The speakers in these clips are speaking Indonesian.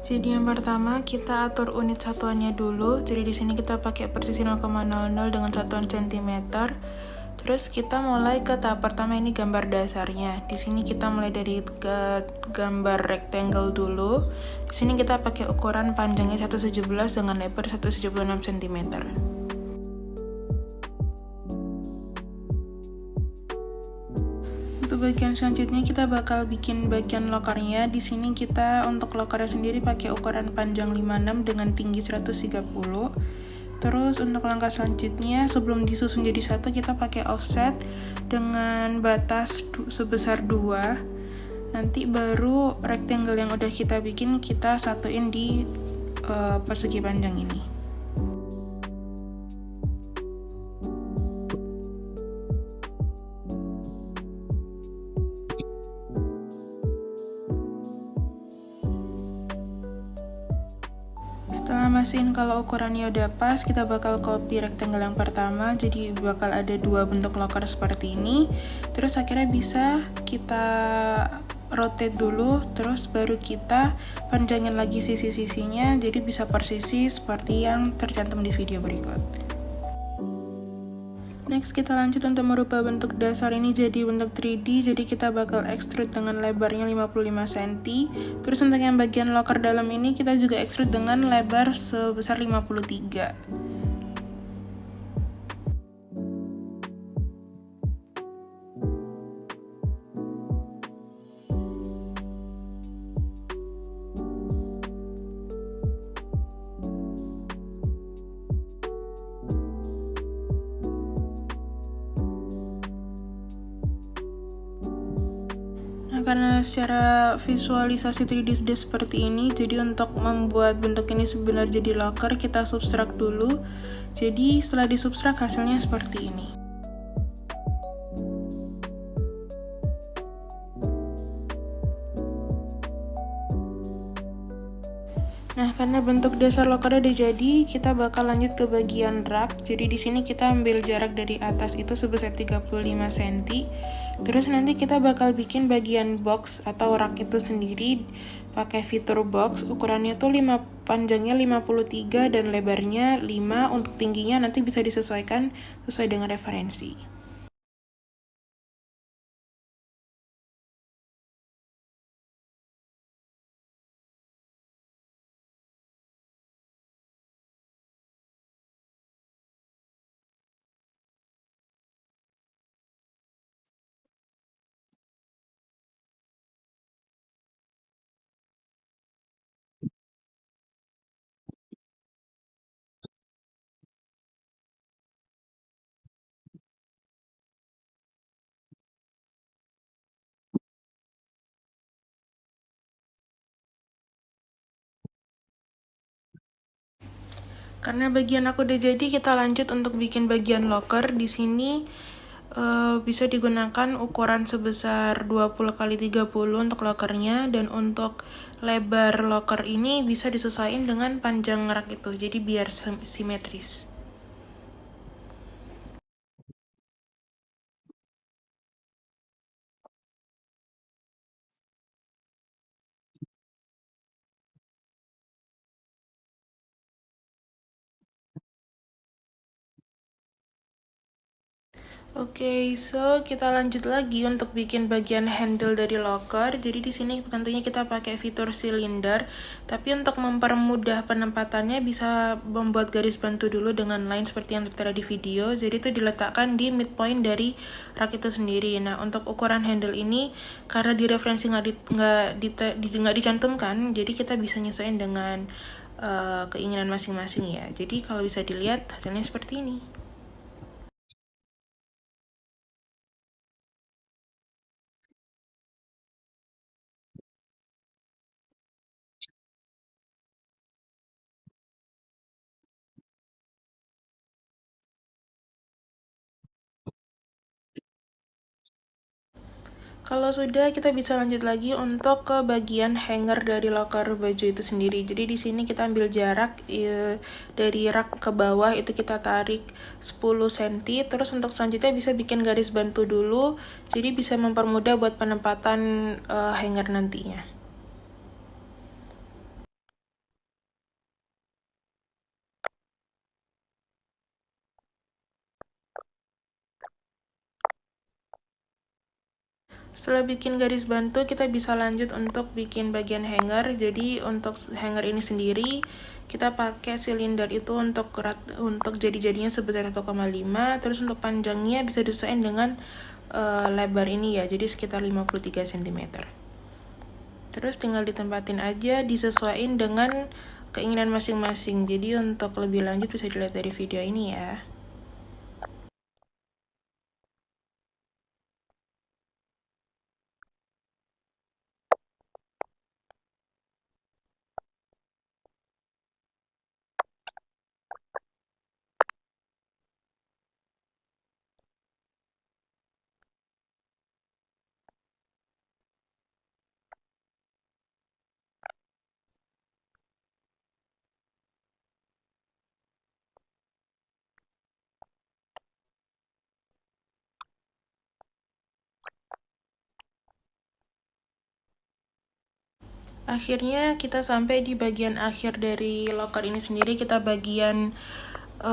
Jadi yang pertama kita atur unit satuannya dulu. Jadi di sini kita pakai persisi 0,00 dengan satuan cm. Terus kita mulai ke tahap pertama, ini gambar dasarnya. Di sini kita mulai dari gambar rectangle dulu. Di sini kita pakai ukuran panjangnya 1,17 dengan lebar 1,76 cm. Untuk bagian selanjutnya kita bakal bikin bagian lokernya. Di sini kita untuk lokernya sendiri pakai ukuran panjang 56 dengan tinggi 130. Terus untuk langkah selanjutnya, sebelum disusun jadi satu, kita pakai offset dengan batas sebesar 2. Nanti baru rectangle yang udah kita bikin kita satuin di persegi panjang ini. Setelah mastiin kalau ukurannya udah pas, kita bakal copy rectangle yang pertama. Jadi bakal ada 2 bentuk loker seperti ini. Terus akhirnya bisa kita rotate dulu, terus baru kita panjangin lagi sisi-sisinya, jadi bisa persisi seperti yang tercantum di video berikut. Next kita lanjut untuk merubah bentuk dasar ini jadi bentuk 3D. Jadi kita bakal extrude dengan lebarnya 55 cm. Terus untuk yang bagian loker dalam ini kita juga extrude dengan lebar sebesar 53. Karena secara visualisasi 3D sudah seperti ini, jadi untuk membuat bentuk ini sebenarnya jadi loker, kita substrak dulu. Jadi setelah disubstrak hasilnya seperti ini. Nah, karena bentuk dasar lokernya udah jadi, kita bakal lanjut ke bagian rak. Jadi di sini kita ambil jarak dari atas itu sebesar 35 cm. Terus nanti kita bakal bikin bagian box atau rak itu sendiri pakai fitur box. Ukurannya tuh panjangnya 53 dan lebarnya 5. Untuk tingginya nanti bisa disesuaikan sesuai dengan referensi. Karena bagian aku udah jadi, kita lanjut untuk bikin bagian loker. Di sini bisa digunakan ukuran sebesar 20 x 30 untuk lokernya, dan untuk lebar loker ini bisa disesuaikan dengan panjang rak itu, jadi biar simetris. Oke, so kita lanjut lagi untuk bikin bagian handle dari loker. Jadi di sini tentunya kita pakai fitur silinder, tapi untuk mempermudah penempatannya bisa membuat garis bantu dulu dengan line seperti yang tertera di video. Jadi itu diletakkan di midpoint dari rak itu sendiri. Nah, untuk ukuran handle ini karena di referensi nggak dicantumkan, jadi kita bisa nyesuaiin dengan keinginan masing-masing ya. Jadi kalau bisa dilihat hasilnya seperti ini. Kalau sudah, kita bisa lanjut lagi untuk ke bagian hanger dari loker baju itu sendiri. Jadi di sini kita ambil jarak dari rak ke bawah itu kita tarik 10 cm. Terus untuk selanjutnya bisa bikin garis bantu dulu. Jadi bisa mempermudah buat penempatan hanger nantinya. Setelah bikin garis bantu, kita bisa lanjut untuk bikin bagian hanger. Jadi untuk hanger ini sendiri, kita pakai silinder itu untuk jadi-jadinya sebesar 1,5. Terus untuk panjangnya bisa disesuaikan dengan lebar ini ya, jadi sekitar 53 cm. Terus tinggal ditempatin aja, disesuaikan dengan keinginan masing-masing. Jadi untuk lebih lanjut bisa dilihat dari video ini ya. Akhirnya kita sampai di bagian akhir dari loker ini sendiri. Kita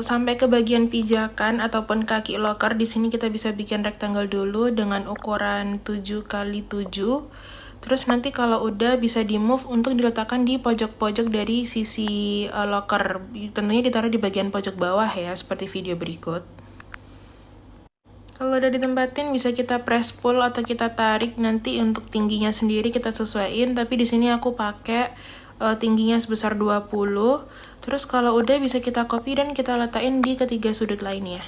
sampai ke bagian pijakan ataupun kaki loker. Di sini kita bisa bikin rectangle dulu dengan ukuran 7x7. Terus nanti kalau udah bisa di move untuk diletakkan di pojok-pojok dari sisi loker. Tentunya ditaruh di bagian pojok bawah ya, seperti video berikut. Kalau udah ditempatin bisa kita press pull atau kita tarik. Nanti untuk tingginya sendiri kita sesuaiin, tapi di sini aku pakai tingginya sebesar 20. Terus kalau udah bisa kita copy dan kita letakin di ketiga sudut lainnya.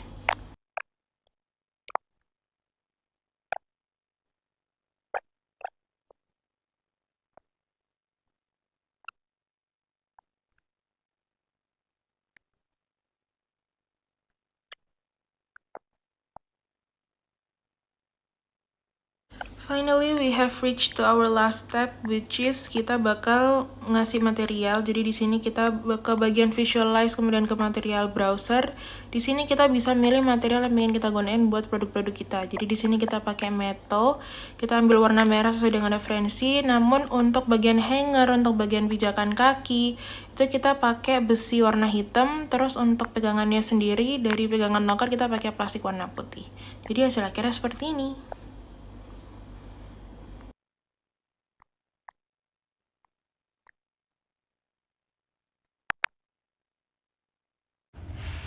Finally, we have reached to our last step, which is kita bakal ngasih material. Jadi di sini kita ke bagian visualize, kemudian ke material browser. Di sini kita bisa milih material yang ingin kita gunain buat produk-produk kita. Jadi di sini kita pakai metal. Kita ambil warna merah sesuai dengan referensi. Namun untuk bagian hanger, untuk bagian pijakan kaki, itu kita pakai besi warna hitam. Terus untuk pegangannya sendiri, dari pegangan loker kita pakai plastik warna putih. Jadi hasil akhirnya seperti ini.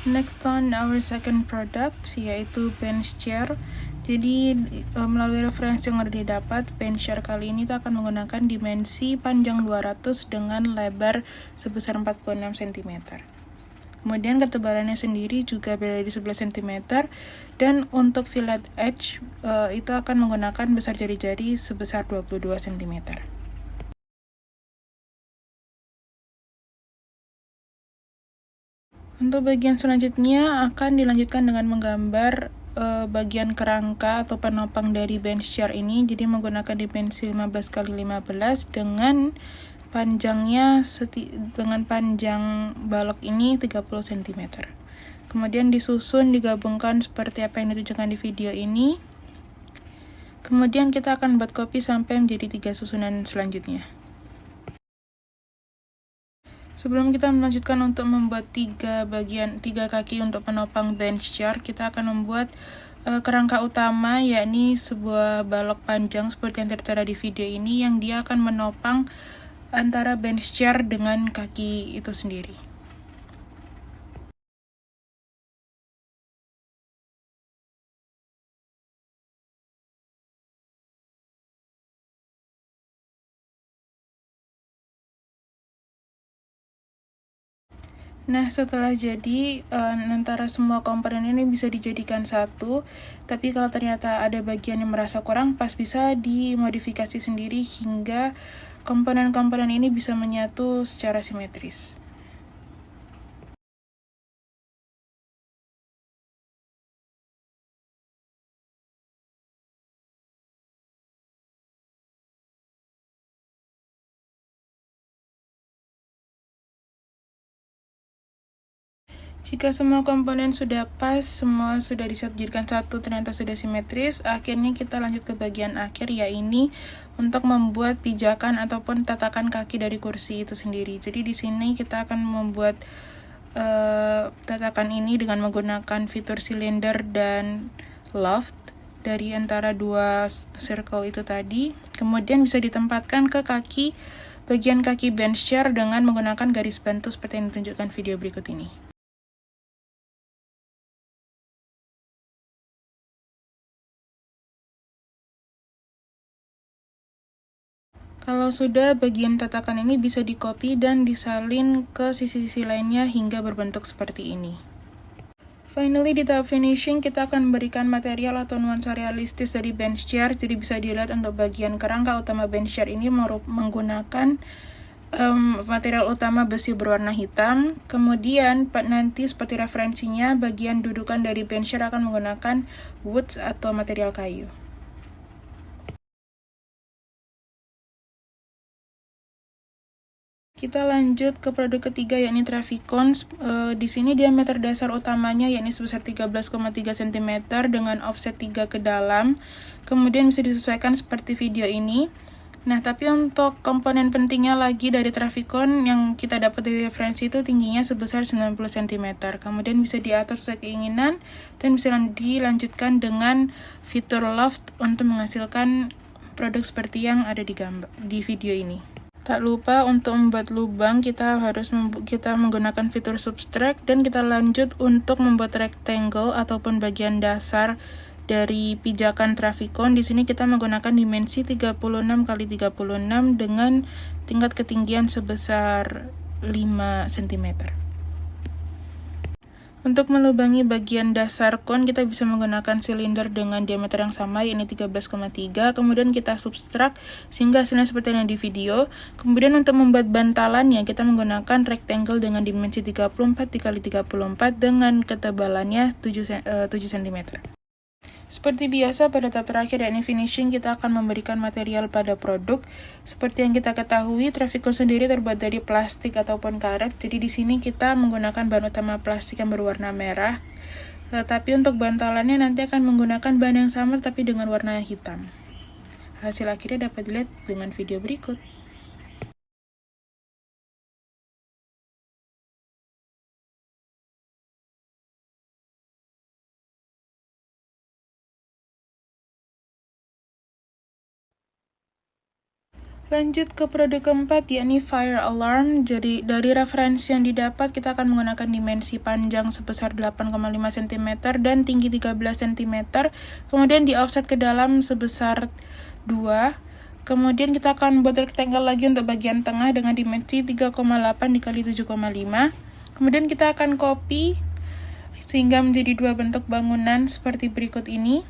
Next on our second product yaitu bench chair. Jadi melalui referensi yang udah didapat, bench chair kali ini kita akan menggunakan dimensi panjang 200 dengan lebar sebesar 46 cm. Kemudian ketebalannya sendiri juga berada di 11 cm, dan untuk fillet edge itu akan menggunakan besar jari-jari sebesar 22 cm. Untuk bagian selanjutnya akan dilanjutkan dengan menggambar bagian kerangka atau penopang dari bench chair ini. Jadi menggunakan dimensi 15x15 dengan panjang balok ini 30 cm. Kemudian disusun, digabungkan seperti apa yang ditunjukkan di video ini. Kemudian kita akan buat copy sampai menjadi 3 susunan selanjutnya. Sebelum kita melanjutkan untuk membuat 3 kaki untuk penopang bench chair, kita akan membuat kerangka utama, yakni sebuah balok panjang seperti yang tertera di video ini, yang dia akan menopang antara bench chair dengan kaki itu sendiri. Nah, setelah jadi, antara semua komponen ini bisa dijadikan satu, tapi kalau ternyata ada bagian yang merasa kurang pas, bisa dimodifikasi sendiri hingga komponen-komponen ini bisa menyatu secara simetris. Jika semua komponen sudah pas, semua sudah dijadikan satu, ternyata sudah simetris, akhirnya kita lanjut ke bagian akhir, yaitu untuk membuat pijakan ataupun tatakan kaki dari kursi itu sendiri. Jadi di sini kita akan membuat tatakan ini dengan menggunakan fitur silinder dan loft. dari antara dua circle itu tadi. Kemudian bisa ditempatkan ke bagian kaki bench chair dengan menggunakan garis bantu seperti yang ditunjukkan video berikut ini. Kalau sudah, bagian tatakan ini bisa di-copy dan disalin ke sisi-sisi lainnya hingga berbentuk seperti ini. Finally, di tahap finishing, kita akan memberikan material atau nuansa realistis dari bench chair. Jadi bisa dilihat untuk bagian kerangka utama bench chair ini menggunakan material utama besi berwarna hitam. Kemudian nanti seperti referensinya, bagian dudukan dari bench chair akan menggunakan woods atau material kayu. Kita lanjut ke produk ketiga, yakni Traficon. Di sini diameter dasar utamanya yakni sebesar 13,3 cm dengan offset 3 ke dalam. Kemudian bisa disesuaikan seperti video ini. Nah, tapi untuk komponen pentingnya lagi dari Traficon yang kita dapat dari referensi itu tingginya sebesar 90 cm. Kemudian bisa diatur sesuai keinginan dan bisa dilanjutkan dengan fitur loft untuk menghasilkan produk seperti yang ada di video ini. Tak lupa untuk membuat lubang kita menggunakan fitur subtract, dan kita lanjut untuk membuat rectangle ataupun bagian dasar dari pijakan Traficon. Di sini kita menggunakan dimensi 36 x 36 dengan tingkat ketinggian sebesar 5 cm. Untuk melubangi bagian dasar kon, kita bisa menggunakan silinder dengan diameter yang sama, yakni 13,3. Kemudian kita subtract sehingga hasilnya seperti yang di video. Kemudian untuk membuat bantalannya, kita menggunakan rectangle dengan dimensi 34 x 34 dengan ketebalannya 7 cm. Seperti biasa, pada tahap terakhir yakni finishing, kita akan memberikan material pada produk. Seperti yang kita ketahui, Traficon sendiri terbuat dari plastik ataupun karet. Jadi di sini kita menggunakan bahan utama plastik yang berwarna merah. Tetapi untuk bantalannya nanti akan menggunakan bahan yang sama tapi dengan warna hitam. Hasil akhirnya dapat dilihat dengan video berikut. Lanjut ke produk keempat, yakni fire alarm. Jadi dari referensi yang didapat, kita akan menggunakan dimensi panjang sebesar 8,5 cm dan tinggi 13 cm. Kemudian di offset ke dalam sebesar 2. Kemudian kita akan buat rectangle lagi untuk bagian tengah dengan dimensi 3,8 dikali 7,5. Kemudian kita akan copy sehingga menjadi dua bentuk bangunan seperti berikut ini.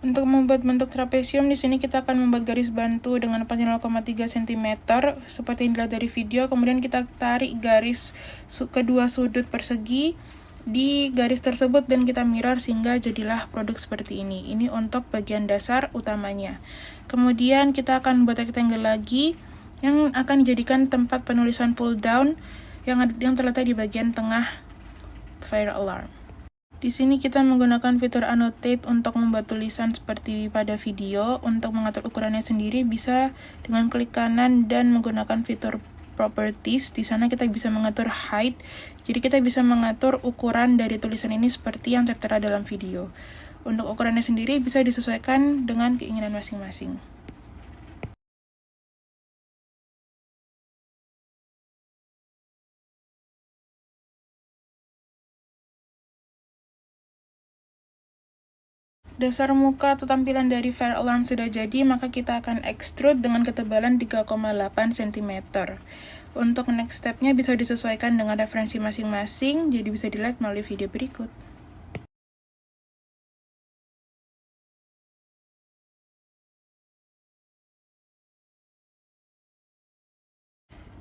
Untuk membuat bentuk trapesium, di sini kita akan membuat garis bantu dengan panjang 0,3 cm seperti yang dilihat dari video. Kemudian kita tarik garis kedua sudut persegi di garis tersebut dan kita mirror sehingga jadilah produk seperti ini. Ini untuk bagian dasar utamanya. Kemudian kita akan membuat rectangle lagi yang akan dijadikan tempat penulisan pull down yang terletak di bagian tengah fire alarm. Di sini kita menggunakan fitur annotate untuk membuat tulisan seperti pada video. Untuk mengatur ukurannya sendiri bisa dengan klik kanan dan menggunakan fitur properties. Di sana kita bisa mengatur height. Jadi kita bisa mengatur ukuran dari tulisan ini seperti yang tertera dalam video. Untuk ukurannya sendiri bisa disesuaikan dengan keinginan masing-masing. Dasar muka atau tampilan dari fire alarm sudah jadi, maka kita akan extrude dengan ketebalan 3,8 cm. Untuk next step-nya bisa disesuaikan dengan referensi masing-masing, jadi bisa dilihat melalui video berikut.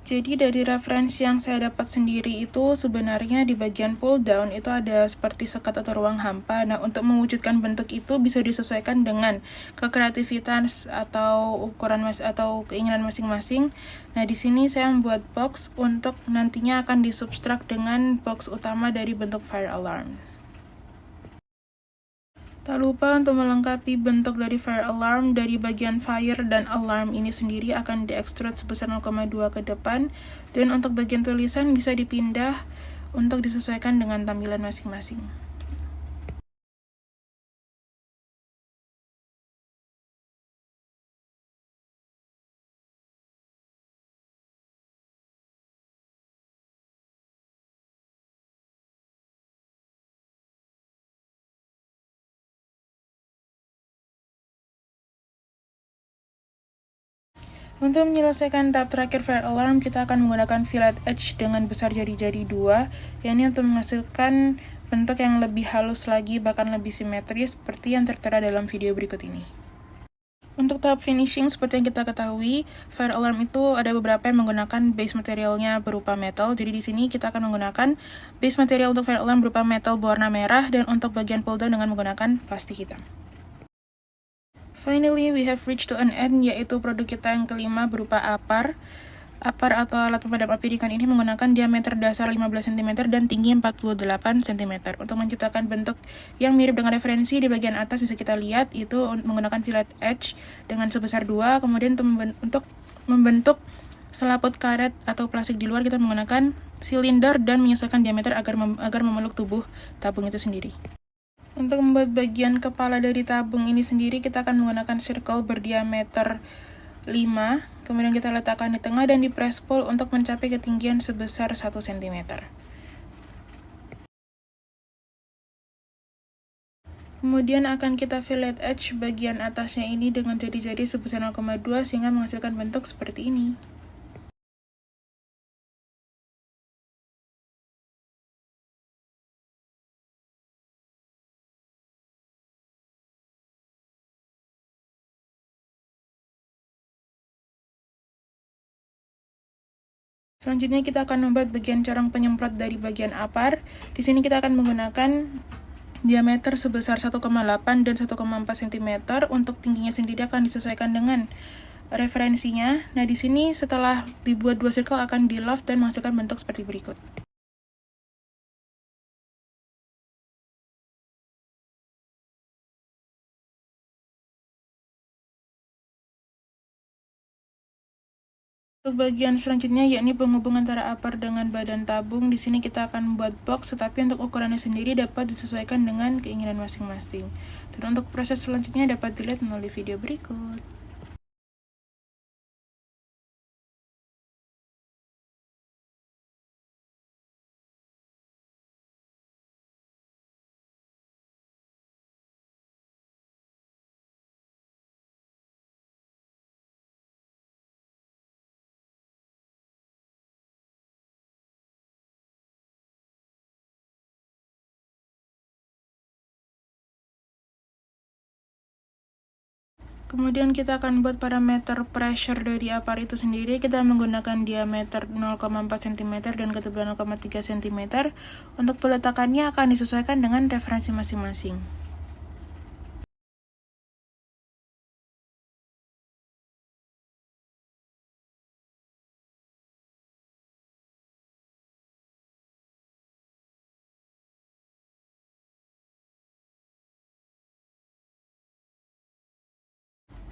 Jadi dari referensi yang saya dapat sendiri itu sebenarnya di bagian pull down itu ada seperti sekat atau ruang hampa. Nah, untuk mewujudkan bentuk itu bisa disesuaikan dengan kekreativitas atau ukuran atau keinginan masing-masing. Nah, di sini saya membuat box untuk nantinya akan disubtract dengan box utama dari bentuk fire alarm. Tak lupa untuk melengkapi bentuk dari fire alarm, dari bagian fire dan alarm ini sendiri akan diekstrud sebesar 0,2 ke depan, dan untuk bagian tulisan bisa dipindah untuk disesuaikan dengan tampilan masing-masing. Untuk menyelesaikan tahap terakhir fire alarm, kita akan menggunakan fillet edge dengan besar jari-jari 2, yakni untuk menghasilkan bentuk yang lebih halus lagi, bahkan lebih simetris, seperti yang tertera dalam video berikut ini. Untuk tahap finishing, seperti yang kita ketahui, fire alarm itu ada beberapa yang menggunakan base materialnya berupa metal. Jadi di sini kita akan menggunakan base material untuk fire alarm berupa metal berwarna merah, dan untuk bagian pull down dengan menggunakan plastik hitam. Finally, we have reached to an end, yaitu produk kita yang kelima berupa APAR. APAR atau alat pemadam api ikan ini menggunakan diameter dasar 15 cm dan tinggi 48 cm. Untuk menciptakan bentuk yang mirip dengan referensi di bagian atas bisa kita lihat itu menggunakan fillet edge dengan sebesar 2. Kemudian untuk membentuk selaput karet atau plastik di luar kita menggunakan silinder dan menyesuaikan diameter agar memeluk tubuh tabung itu sendiri. Untuk membuat bagian kepala dari tabung ini sendiri, kita akan menggunakan circle berdiameter 5, kemudian kita letakkan di tengah dan di press pull untuk mencapai ketinggian sebesar 1 cm. Kemudian akan kita fillet edge bagian atasnya ini dengan jari-jari sebesar 0,2 sehingga menghasilkan bentuk seperti ini. Selanjutnya kita akan membuat bagian corong penyemprot dari bagian APAR. Di sini kita akan menggunakan diameter sebesar 1,8 dan 1,4 cm. Untuk tingginya sendiri akan disesuaikan dengan referensinya. Nah, di sini setelah dibuat 2 circle akan di loft dan menghasilkan bentuk seperti berikut. Untuk bagian selanjutnya yakni penghubung antara APAR dengan badan tabung. Di sini kita akan membuat box, tetapi untuk ukurannya sendiri dapat disesuaikan dengan keinginan masing-masing. Dan untuk proses selanjutnya dapat dilihat melalui video berikut. Kemudian kita akan buat parameter pressure dari APAR itu sendiri. Kita menggunakan diameter 0,4 cm dan ketebalan 0,3 cm. Untuk peletakannya akan disesuaikan dengan referensi masing-masing.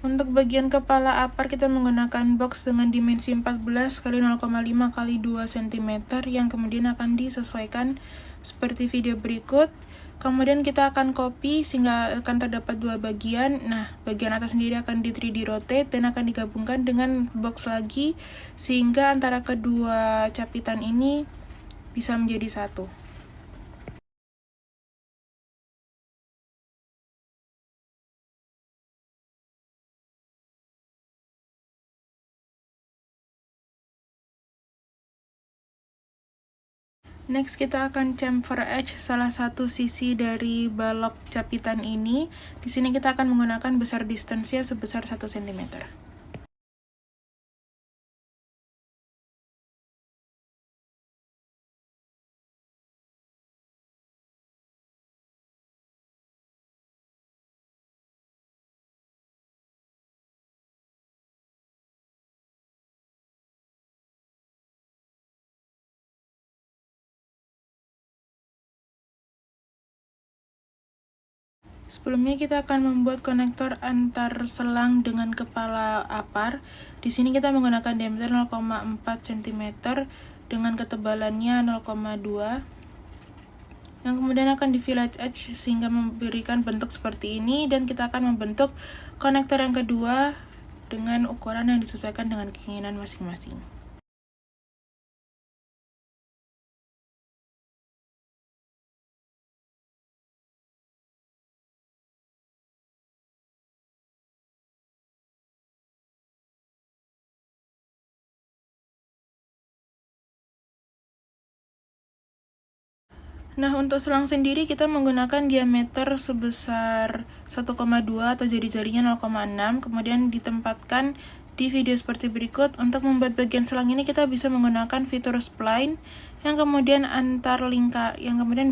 Untuk bagian kepala APAR kita menggunakan box dengan dimensi 14 x 0,5 x 2 cm yang kemudian akan disesuaikan seperti video berikut. Kemudian kita akan copy sehingga akan terdapat 2 bagian. Nah, bagian atas sendiri akan di 3D rotate dan akan digabungkan dengan box lagi sehingga antara kedua capitan ini bisa menjadi satu. Next, kita akan chamfer edge salah satu sisi dari balok capitan ini. Di sini kita akan menggunakan besar distance-nya sebesar 1 cm. Sebelumnya kita akan membuat konektor antar selang dengan kepala APAR. Di sini kita menggunakan diameter 0,4 cm dengan ketebalannya 0,2 yang kemudian akan di fillet edge sehingga memberikan bentuk seperti ini, dan kita akan membentuk konektor yang kedua dengan ukuran yang disesuaikan dengan keinginan masing-masing. Nah, untuk selang sendiri kita menggunakan diameter sebesar 1,2 atau jari-jarinya 0,6, kemudian ditempatkan di video seperti berikut. Untuk membuat bagian selang ini kita bisa menggunakan fitur spline yang kemudian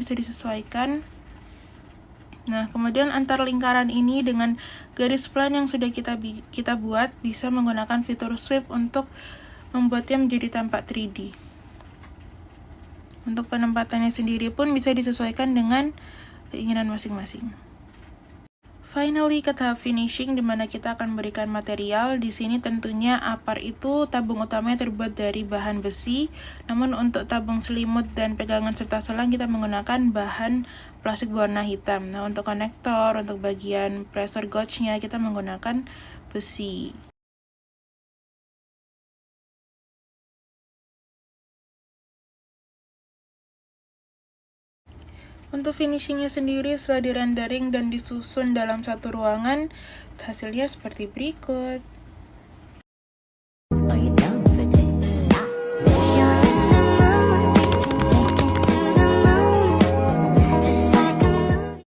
bisa disesuaikan. Nah, kemudian antar lingkaran ini dengan garis spline yang sudah kita buat bisa menggunakan fitur sweep untuk membuatnya menjadi tampak 3D. Untuk penempatannya sendiri pun bisa disesuaikan dengan keinginan masing-masing. Finally, ke tahap finishing di mana kita akan berikan material. Di sini tentunya apar itu tabung utamanya terbuat dari bahan besi, namun untuk tabung selimut dan pegangan serta selang kita menggunakan bahan plastik berwarna hitam. Nah, untuk konektor, untuk bagian pressure gauge-nya kita menggunakan besi. Untuk finishingnya sendiri setelah direndering dan disusun dalam satu ruangan, hasilnya seperti berikut.